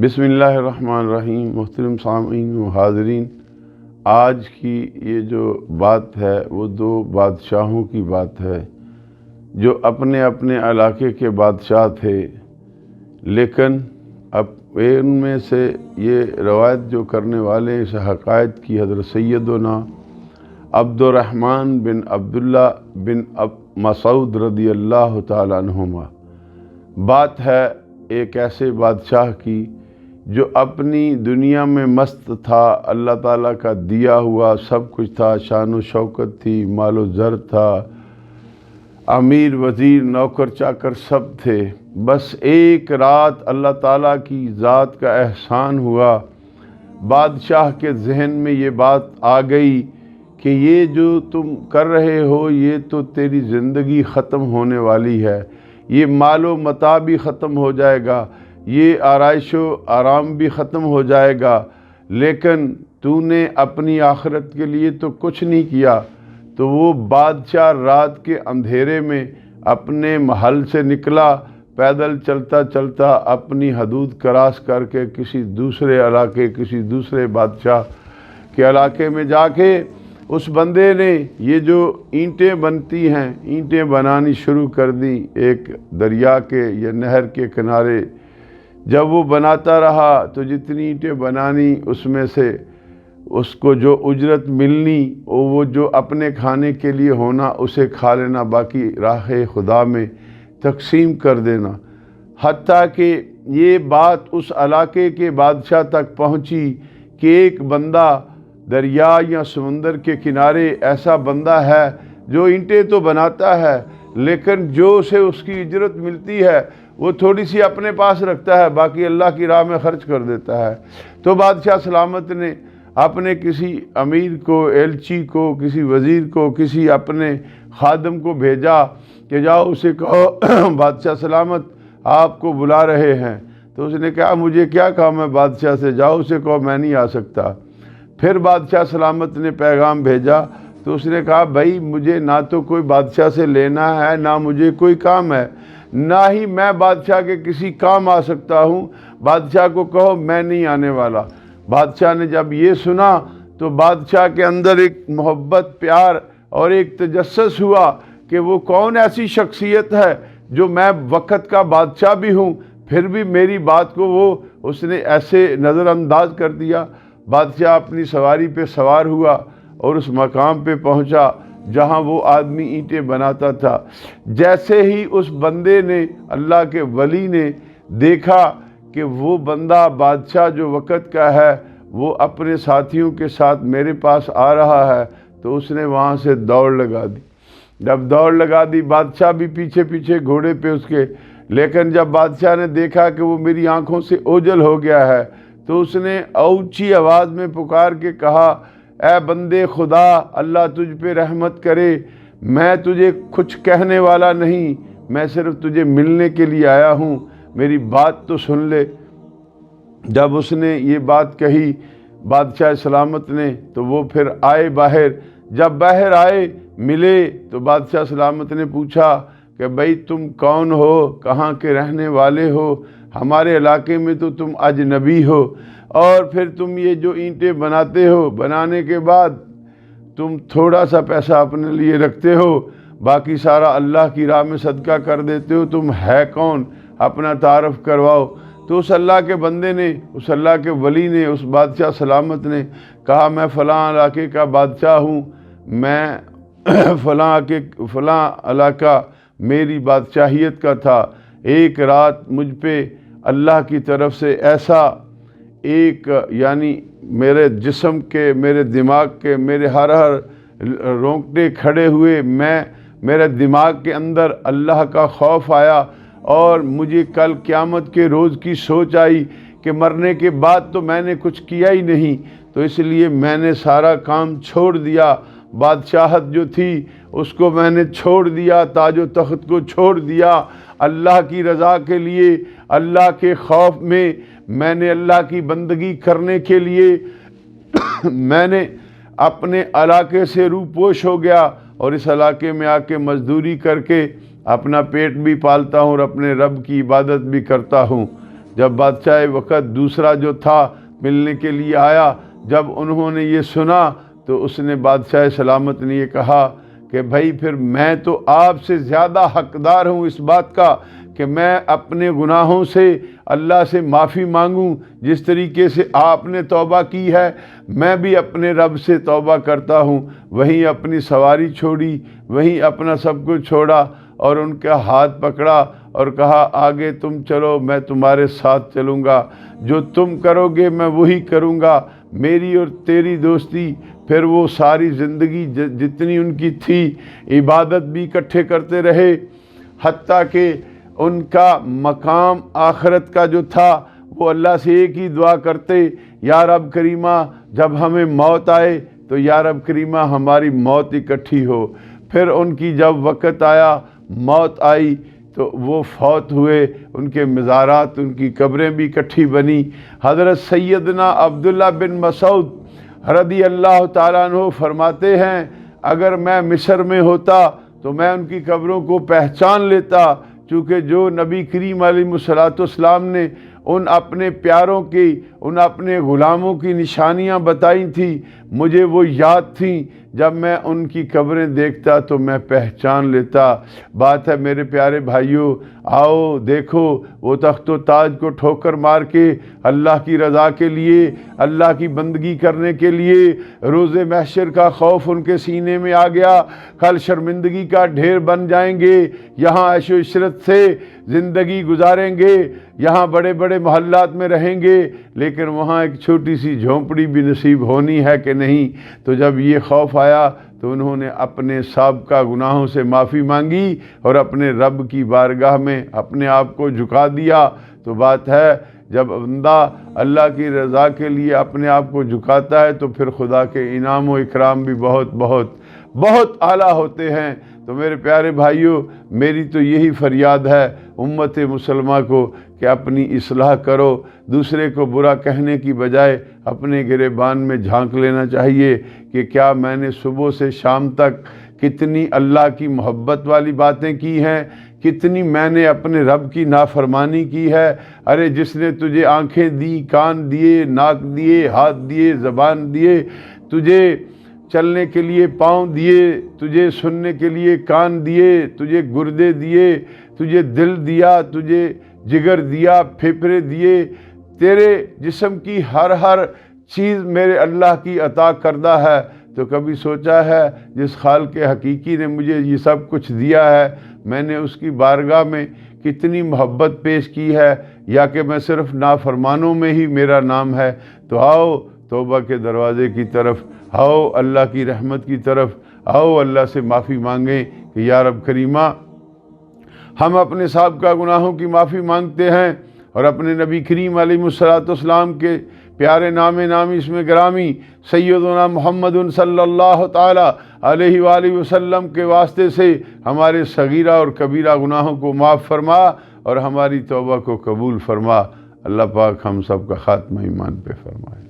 بسم اللہ الرحمن الرحیم۔ محترم سامعین و حاضرین، آج کی یہ جو بات ہے وہ دو بادشاہوں کی بات ہے جو اپنے اپنے علاقے کے بادشاہ تھے، لیکن اب ان میں سے یہ روایت جو کرنے والے اس حقائق کی حضرت سیدنا عبد الرحمن بن عبداللہ بن مسعود رضی اللہ تعالیٰ عنہما۔ بات ہے ایک ایسے بادشاہ کی جو اپنی دنیا میں مست تھا، اللہ تعالیٰ کا دیا ہوا سب کچھ تھا، شان و شوکت تھی، مال و زر تھا، امیر وزیر نوکر چاکر سب تھے۔ بس ایک رات اللہ تعالیٰ کی ذات کا احسان ہوا، بادشاہ کے ذہن میں یہ بات آ گئی کہ یہ جو تم کر رہے ہو یہ تو تیری زندگی ختم ہونے والی ہے، یہ مال و متاع بھی ختم ہو جائے گا، یہ آرائش و آرام بھی ختم ہو جائے گا، لیکن تو نے اپنی آخرت کے لیے تو کچھ نہیں کیا۔ تو وہ بادشاہ رات کے اندھیرے میں اپنے محل سے نکلا، پیدل چلتا چلتا اپنی حدود کراس کر کے کسی دوسرے علاقے، کسی دوسرے بادشاہ کے علاقے میں جا کے اس بندے نے یہ جو اینٹیں بنتی ہیں، اینٹیں بنانی شروع کر دیں ایک دریا کے یا نہر کے کنارے۔ جب وہ بناتا رہا تو جتنی اینٹیں بنانی اس میں سے اس کو جو اجرت ملنی وہ جو اپنے کھانے کے لیے ہونا اسے کھا لینا، باقی راہ خدا میں تقسیم کر دینا۔ حتیٰ کہ یہ بات اس علاقے کے بادشاہ تک پہنچی کہ ایک بندہ دریا یا سمندر کے کنارے ایسا بندہ ہے جو اینٹیں تو بناتا ہے، لیکن جو اسے اس کی اجرت ملتی ہے وہ تھوڑی سی اپنے پاس رکھتا ہے، باقی اللہ کی راہ میں خرچ کر دیتا ہے۔ تو بادشاہ سلامت نے اپنے کسی امیر کو، ایلچی کو، کسی وزیر کو، کسی اپنے خادم کو بھیجا کہ جاؤ اسے کہو بادشاہ سلامت آپ کو بلا رہے ہیں۔ تو اس نے کہا مجھے کیا کام ہے بادشاہ سے، جاؤ اسے کہو میں نہیں آ سکتا۔ پھر بادشاہ سلامت نے پیغام بھیجا تو اس نے کہا بھائی مجھے نہ تو کوئی بادشاہ سے لینا ہے، نہ مجھے کوئی کام ہے، نہ ہی میں بادشاہ کے کسی کام آ سکتا ہوں، بادشاہ کو کہو میں نہیں آنے والا۔ بادشاہ نے جب یہ سنا تو بادشاہ کے اندر ایک محبت، پیار اور ایک تجسس ہوا کہ وہ کون ایسی شخصیت ہے جو میں وقت کا بادشاہ بھی ہوں پھر بھی میری بات کو وہ اس نے ایسے نظر انداز کر دیا۔ بادشاہ اپنی سواری پہ سوار ہوا اور اس مقام پہ پہنچا جہاں وہ آدمی اینٹیں بناتا تھا۔ جیسے ہی اس بندے نے، اللہ کے ولی نے دیکھا کہ وہ بندہ بادشاہ جو وقت کا ہے وہ اپنے ساتھیوں کے ساتھ میرے پاس آ رہا ہے، تو اس نے وہاں سے دوڑ لگا دی۔ جب دوڑ لگا دی بادشاہ بھی پیچھے پیچھے گھوڑے پہ اس کے، لیکن جب بادشاہ نے دیکھا کہ وہ میری آنکھوں سے اوجھل ہو گیا ہے تو اس نے اونچی آواز میں پکار کے کہا اے بندے خدا، اللہ تجھ پہ رحمت کرے، میں تجھے کچھ کہنے والا نہیں، میں صرف تجھے ملنے کے لیے آیا ہوں، میری بات تو سن لے۔ جب اس نے یہ بات کہی بادشاہ سلامت نے تو وہ پھر آئے باہر۔ جب باہر آئے ملے تو بادشاہ سلامت نے پوچھا کہ بھائی تم کون ہو، کہاں کے رہنے والے ہو، ہمارے علاقے میں تو تم اجنبی ہو، اور پھر تم یہ جو اینٹیں بناتے ہو، بنانے کے بعد تم تھوڑا سا پیسہ اپنے لیے رکھتے ہو، باقی سارا اللہ کی راہ میں صدقہ کر دیتے ہو، تم ہے کون، اپنا تعارف کرواؤ۔ تو اس اللہ کے بندے نے، اس اللہ کے ولی نے، اس بادشاہ سلامت نے کہا میں فلاں علاقے کا بادشاہ ہوں، میں فلاں علاقہ میری بادشاہیت کا تھا، ایک رات مجھ پہ اللہ کی طرف سے ایسا ایک یعنی میرے جسم کے، میرے دماغ کے، میرے ہر رونگٹے کھڑے ہوئے، میرے دماغ کے اندر اللہ کا خوف آیا، اور مجھے کل قیامت کے روز کی سوچ آئی کہ مرنے کے بعد تو میں نے کچھ کیا ہی نہیں، تو اس لیے میں نے سارا کام چھوڑ دیا، بادشاہت جو تھی اس کو میں نے چھوڑ دیا، تاج و تخت کو چھوڑ دیا، اللہ کی رضا کے لیے، اللہ کے خوف میں نے اللہ کی بندگی کرنے کے لیے میں نے اپنے علاقے سے روپوش ہو گیا، اور اس علاقے میں آ کے مزدوری کر کے اپنا پیٹ بھی پالتا ہوں اور اپنے رب کی عبادت بھی کرتا ہوں۔ جب بادشاہ وقت دوسرا جو تھا ملنے کے لیے آیا، جب انہوں نے یہ سنا تو اس نے بادشاہ سلامت نے یہ کہا کہ بھائی پھر میں تو آپ سے زیادہ حقدار ہوں اس بات کا کہ میں اپنے گناہوں سے اللہ سے معافی مانگوں، جس طریقے سے آپ نے توبہ کی ہے میں بھی اپنے رب سے توبہ کرتا ہوں۔ وہیں اپنی سواری چھوڑی، وہیں اپنا سب کچھ چھوڑا اور ان کا ہاتھ پکڑا اور کہا آگے تم چلو، میں تمہارے ساتھ چلوں گا، جو تم کرو گے میں وہی کروں گا، میری اور تیری دوستی۔ پھر وہ ساری زندگی جتنی ان کی تھی عبادت بھی اکٹھے کرتے رہے، حتیٰ کہ ان کا مقام آخرت کا جو تھا وہ اللہ سے ایک ہی دعا کرتے، یا رب کریمہ جب ہمیں موت آئے تو یا رب کریمہ ہماری موت اکٹھی ہو۔ پھر ان کی جب وقت آیا، موت آئی تو وہ فوت ہوئے، ان کے مزارات، ان کی قبریں بھی اکٹھی بنی۔ حضرت سیدنا عبداللہ بن مسعود رضی اللہ تعالیٰ عنہ فرماتے ہیں اگر میں مصر میں ہوتا تو میں ان کی قبروں کو پہچان لیتا، چونکہ جو نبی کریم علیہ الصلوۃ والسلام نے ان اپنے پیاروں کی، ان اپنے غلاموں کی نشانیاں بتائی تھیں، مجھے وہ یاد تھیں، جب میں ان کی قبریں دیکھتا تو میں پہچان لیتا۔ بات ہے میرے پیارے بھائیوں، آؤ دیکھو وہ تخت و تاج کو ٹھوکر مار کے اللہ کی رضا کے لیے، اللہ کی بندگی کرنے کے لیے روز محشر کا خوف ان کے سینے میں آ گیا، کل شرمندگی کا ڈھیر بن جائیں گے، یہاں عیش و عشرت سے زندگی گزاریں گے، یہاں بڑے بڑے محلات میں رہیں گے، لیکن وہاں ایک چھوٹی سی جھونپڑی بھی نصیب ہونی ہے کہ نہیں۔ تو جب یہ خوف آیا تو انہوں نے اپنے سابقہ گناہوں سے معافی مانگی اور اپنے رب کی بارگاہ میں اپنے آپ کو جھکا دیا۔ تو بات ہے جب بندہ اللہ کی رضا کے لیے اپنے آپ کو جھکاتا ہے تو پھر خدا کے انعام و اکرام بھی بہت بہت بہت اعلیٰ ہوتے ہیں۔ تو میرے پیارے بھائیوں، میری تو یہی فریاد ہے امت مسلمہ کو کہ اپنی اصلاح کرو، دوسرے کو برا کہنے کی بجائے اپنے گریبان میں جھانک لینا چاہیے کہ کیا میں نے صبح سے شام تک کتنی اللہ کی محبت والی باتیں کی ہیں، کتنی میں نے اپنے رب کی نافرمانی کی ہے۔ ارے جس نے تجھے آنکھیں دی، کان دیے، ناک دیے، ہاتھ دیے، زبان دیے، تجھے چلنے کے لیے پاؤں دیے، تجھے سننے کے لیے کان دیے، تجھے گردے دیے، تجھے دل دیا، تجھے جگر دیا، پھیپھڑے دیے، تیرے جسم کی ہر چیز میرے اللہ کی عطا کردہ ہے۔ تو کبھی سوچا ہے جس خالق حقیقی نے مجھے یہ سب کچھ دیا ہے میں نے اس کی بارگاہ میں کتنی محبت پیش کی ہے، یا کہ میں صرف نافرمانوں میں ہی میرا نام ہے؟ تو آؤ توبہ کے دروازے کی طرف، آؤ اللہ کی رحمت کی طرف، آؤ اللہ سے معافی مانگیں کہ یا رب کریمہ ہم اپنے سابقہ گناہوں کی معافی مانگتے ہیں اور اپنے نبی کریم علیہ الصلوۃ والسلام کے پیارے نامی اسم گرامی سیدنا محمد صلی اللہ تعالی علیہ وآلہ وسلم کے واسطے سے ہمارے صغیرہ اور کبیرہ گناہوں کو معاف فرما اور ہماری توبہ کو قبول فرما۔ اللہ پاک ہم سب کا خاتمہ ایمان پہ فرمائے۔